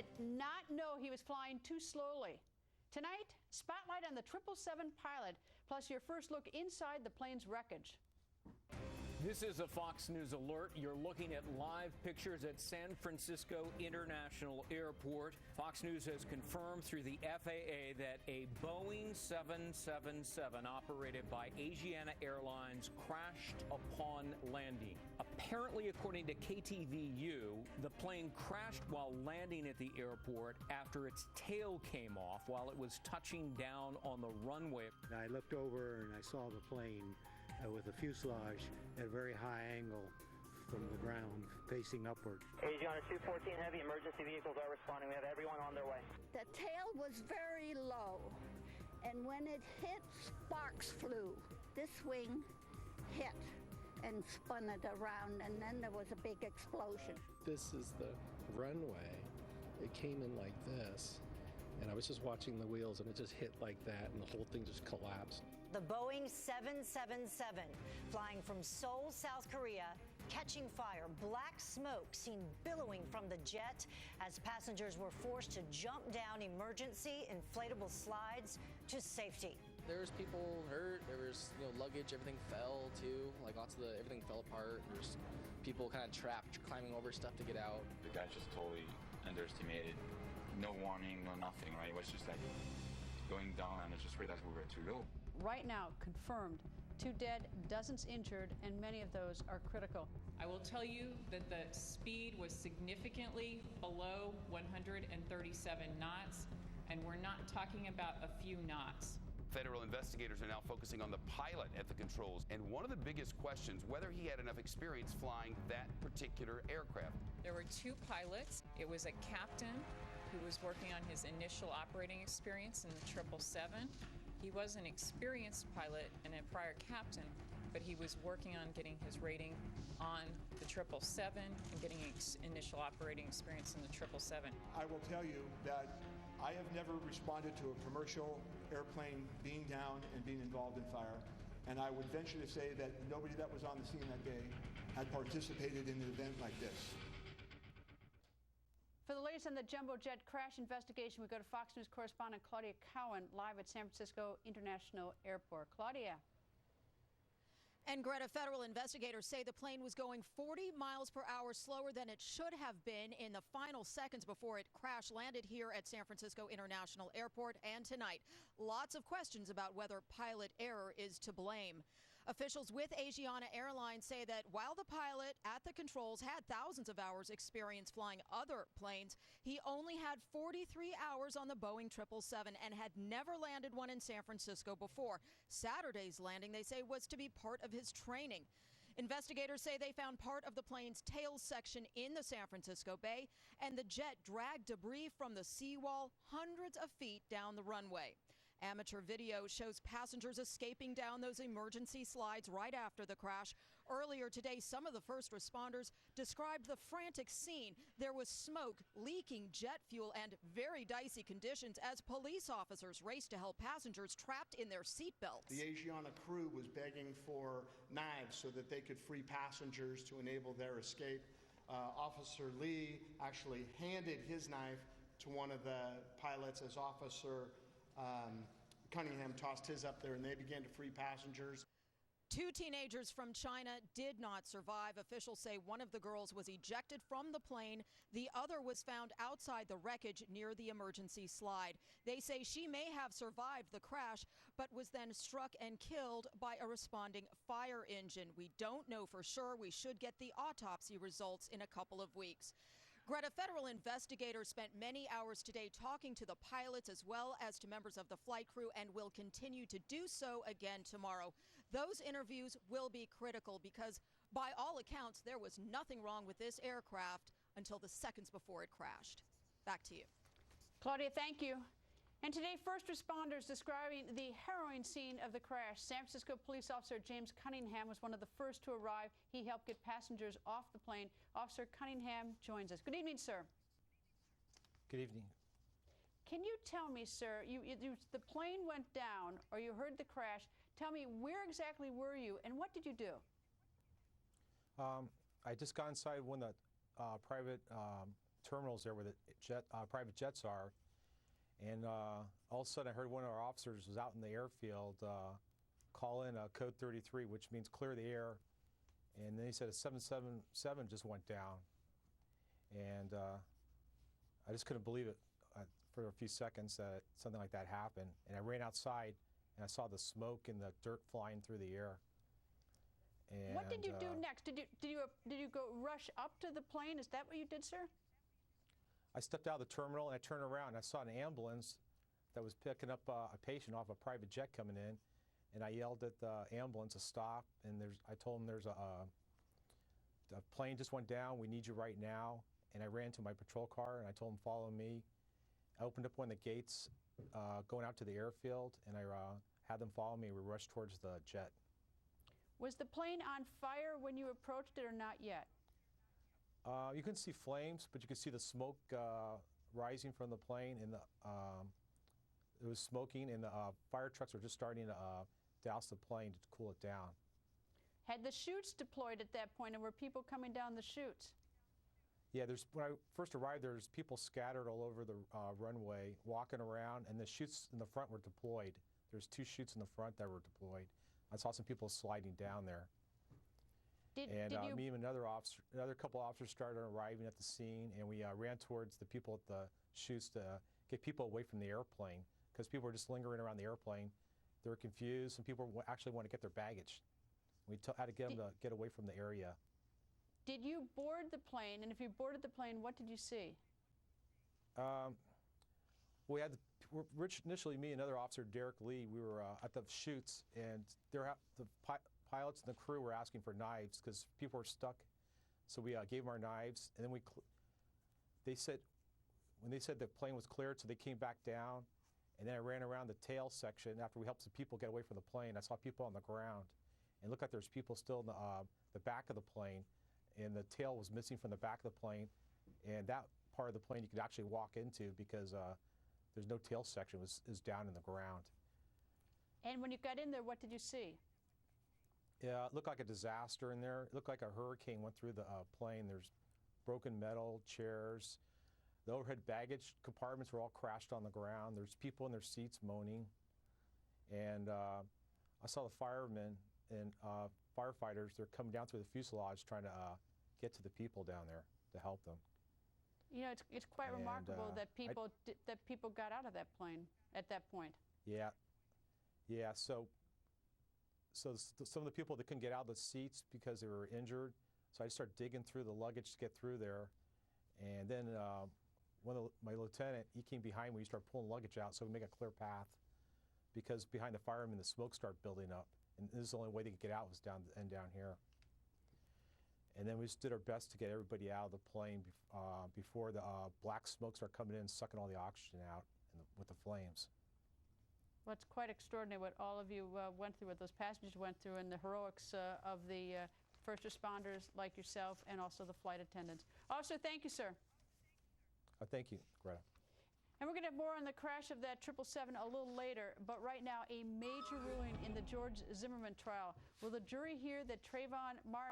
did not know he was flying too slowly. Tonight, spotlight on the 777 pilot, plus your first look inside the plane's wreckage. This is a Fox News alert. You're looking at live pictures at San Francisco International Airport. Fox News has confirmed through the FAA that a Boeing 777 operated by Asiana Airlines crashed upon landing. Apparently, according to KTVU, the plane crashed while landing at the airport after its tail came off while it was touching down on the runway. I looked over and I saw the plane with the fuselage at a very high angle from the ground, facing upward. Asiana 214 heavy, emergency vehicles are responding. We have everyone on their way. The tail was very low, and when it hit, sparks flew. This wing hit and spun it around, and then there was a big explosion. This is the runway. It came in like this, and I was just watching the wheels, and it just hit like that, and the whole thing just collapsed. The Boeing 777 flying from Seoul, South Korea, catching fire. Black smoke seen billowing from the jet as passengers were forced to jump down emergency inflatable slides to safety. There was people hurt. There was, luggage. Everything fell too. Like everything fell apart. There's people kind of trapped, climbing over stuff to get out. The guy just totally underestimated. No warning, no nothing. Right? It was just like going down, and I just realized we were too low. Right now, confirmed, 2 dead, dozens injured, and many of those are critical. I will tell you that the speed was significantly below 137 knots, and we're not talking about a few knots. Federal investigators are now focusing on the pilot at the controls, and one of the biggest questions, whether he had enough experience flying that particular aircraft. There were 2 pilots. It was a captain who was working on his initial operating experience in the 777. He was an experienced pilot and a prior captain, but he was working on getting his rating on the 777 and getting initial operating experience in the 777. I will tell you that I have never responded to a commercial airplane being down and being involved in fire, and I would venture to say that nobody that was on the scene that day had participated in an event like this. For the latest on the jumbo jet crash investigation, we go to Fox News correspondent Claudia Cowan live at San Francisco International Airport. Claudia. And Greta, federal investigators say the plane was going 40 miles per hour slower than it should have been in the final seconds before it crash landed here at San Francisco International Airport. And tonight, lots of questions about whether pilot error is to blame. Officials with Asiana Airlines say that while the pilot at the controls had thousands of hours experience flying other planes, he only had 43 hours on the Boeing 777 and had never landed one in San Francisco before. Saturday's landing, they say, was to be part of his training. Investigators say they found part of the plane's tail section in the San Francisco Bay, and the jet dragged debris from the seawall hundreds of feet down the runway. Amateur video shows passengers escaping down those emergency slides right after the crash. Earlier today, some of the first responders described the frantic scene. There was smoke, leaking jet fuel, and very dicey conditions as police officers raced to help passengers trapped in their seatbelts. The Asiana crew was begging for knives so that they could free passengers to enable their escape. Officer Lee actually handed his knife to one of the pilots as Officer Cunningham tossed his up there, and they began to free passengers. 2 teenagers from China did not survive. Officials say one of the girls was ejected from the plane. The other was found outside the wreckage near the emergency slide. They say she may have survived the crash, but was then struck and killed by a responding fire engine. We don't know for sure. We should get the autopsy results in a couple of weeks. Greta, federal investigators spent many hours today talking to the pilots as well as to members of the flight crew and will continue to do so again tomorrow. Those interviews will be critical because, by all accounts, there was nothing wrong with this aircraft until the seconds before it crashed. Back to you. Claudia, thank you. And today, first responders describing the harrowing scene of the crash. San Francisco police officer James Cunningham was one of the first to arrive. He helped get passengers off the plane. Officer Cunningham joins us. Good evening, sir. Good evening. Can you tell me, sir, the plane went down, or you heard the crash. Tell me, where exactly were you, and what did you do? I just got inside one of the private terminals there where the private jets are. And all of a sudden I heard one of our officers was out in the airfield call in code 33, which means clear the air. And then he said a 777 just went down. And I just couldn't believe it for a few seconds that something like that happened. And I ran outside and I saw the smoke and the dirt flying through the air. And, what did you do next? Did you go rush up to the plane? Is that what you did, sir? I stepped out of the terminal and I turned around and I saw an ambulance that was picking up a patient off a private jet coming in, and I yelled at the ambulance to stop. And I told them there's a plane just went down. We need you right now. And I ran to my patrol car and I told them follow me. I opened up one of the gates going out to the airfield, and I had them follow me. We rushed towards the jet. Was the plane on fire when you approached it or not yet? You couldn't see flames, but you could see the smoke rising from the plane, and it was smoking, and the fire trucks were just starting to douse the plane to cool it down. Had the chutes deployed at that point, and were people coming down the chutes? Yeah, when I first arrived, there's people scattered all over the runway, walking around, and the chutes in the front were deployed. There's 2 chutes in the front that were deployed. I saw some people sliding down there. Me and another couple officers started arriving at the scene, and we ran towards the people at the chutes to get people away from the airplane, because people were just lingering around the airplane. They were confused, and people actually wanted to get their baggage. We had to get them to get away from the area. Did you board the plane? And if you boarded the plane, what did you see? We had initially me and another officer, Derek Lee. We were at the chutes, and the pilots and the crew were asking for knives because people were stuck. So we gave them our knives, and then when they said the plane was cleared, so they came back down, and then I ran around the tail section after we helped the people get away from the plane. I saw people on the ground, and it looked like there's people still in the back of the plane, and the tail was missing from the back of the plane, and that part of the plane you could actually walk into because there's no tail section. It was down in the ground. And when you got in there, what did you see? Yeah, it looked like a disaster in there. It looked like a hurricane went through the plane. There's broken metal, chairs. The overhead baggage compartments were all crashed on the ground. There's people in their seats moaning. And I saw the firemen and firefighters. They're coming down through the fuselage trying to get to the people down there to help them. You know, it's quite remarkable that people got out of that plane at that point. Yeah. So some of the people that couldn't get out of the seats because they were injured, so I just started digging through the luggage to get through there. And then my lieutenant, he came behind me. We started pulling luggage out so we make a clear path, because behind the firemen the smoke started building up, and this is the only way they could get out was down here. And then we just did our best to get everybody out of the plane before the black smoke started coming in and sucking all the oxygen out with the flames. Well, it's quite extraordinary what all of you went through, what those passengers went through, and the heroics of the first responders like yourself and also the flight attendants. Officer, thank you, sir. Thank you, Greta. And we're going to have more on the crash of that 777 a little later, but right now a major ruling in the George Zimmerman trial. Will the jury hear that Trayvon Martin